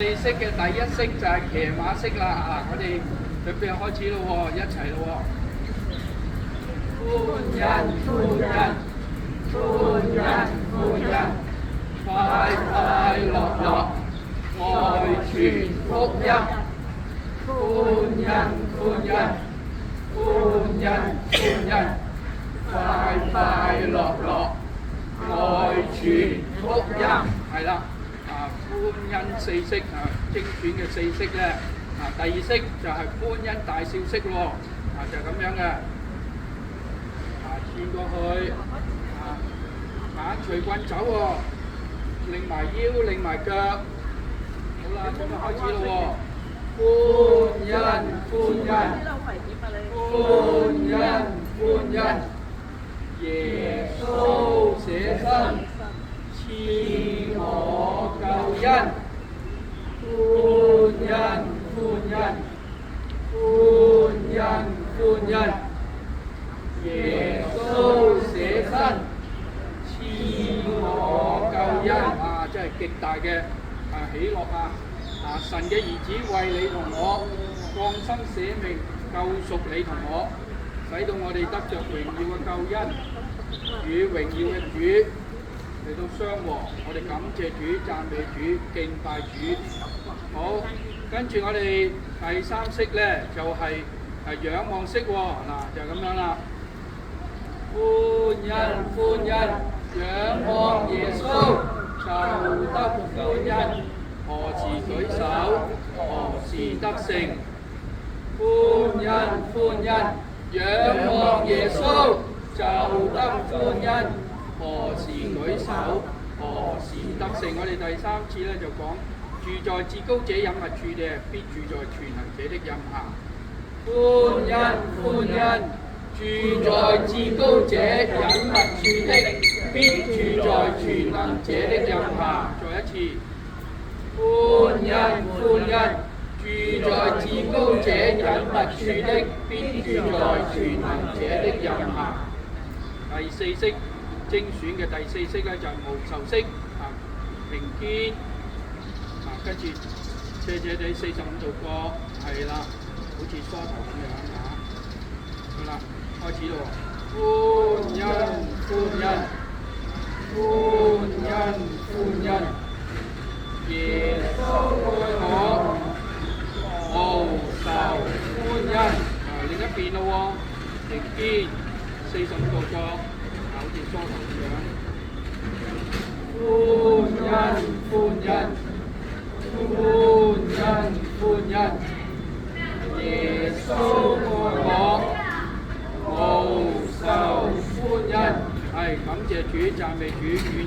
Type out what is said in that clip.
四式嘅第一式就係騎馬式啦，我哋準備開始咯喎，一齊咯喎。歡欣歡欣，歡欣歡欣，快快樂樂，愛傳福音。歡欣歡欣，歡欣歡欣，快快樂樂，愛傳福音。係啦。歡欣四式精選嘅四式咧，第二式就係歡欣大笑式喎，就咁樣嘅，轉過去，眼隨棍走喎，擰埋腰擰埋腳，好啦，咁就開始咯喎，歡欣歡欣，歡欣歡欣，耶穌捨身賜我救恩，歡欣歡欣，歡欣歡欣，耶穌捨身賜我救恩，真係極大嘅喜樂神嘅兒子為你同我降生捨命，救贖你同我，使到我哋得着榮耀嘅救恩，與榮耀嘅主嚟到相和，我哋感謝主、讚美主、敬拜主。好，跟住我哋第三式咧就係仰望式喎，就咁樣啦。歡欣歡欣，仰望耶穌就得歡欣，何時舉手，何時得勝。歡欣歡欣，仰望耶穌就得歡欣，何時舉手，何時得勝。我哋第三次咧就講住在至高者隱密處嘅，必住在全能者的蔭下。歡欣歡欣，住在至高者隱密處的，必住在全能者的蔭下。再一次，歡欣歡欣，住在至高者隱密處的，必住在全能者的蔭下。第四式精選嘅第四式咧就係無仇式平肩，跟住斜斜地45度角，係啦，好似梳頭咁樣好啦，開始咯喎，歡欣歡欣，歡欣歡欣，耶穌愛我，無仇歡欣。另一邊咯喎，平肩45度角。好似梳頭咁樣，歡欣歡欣，歡欣歡欣，耶穌愛我，無仇歡欣。係感謝主，讚美主，願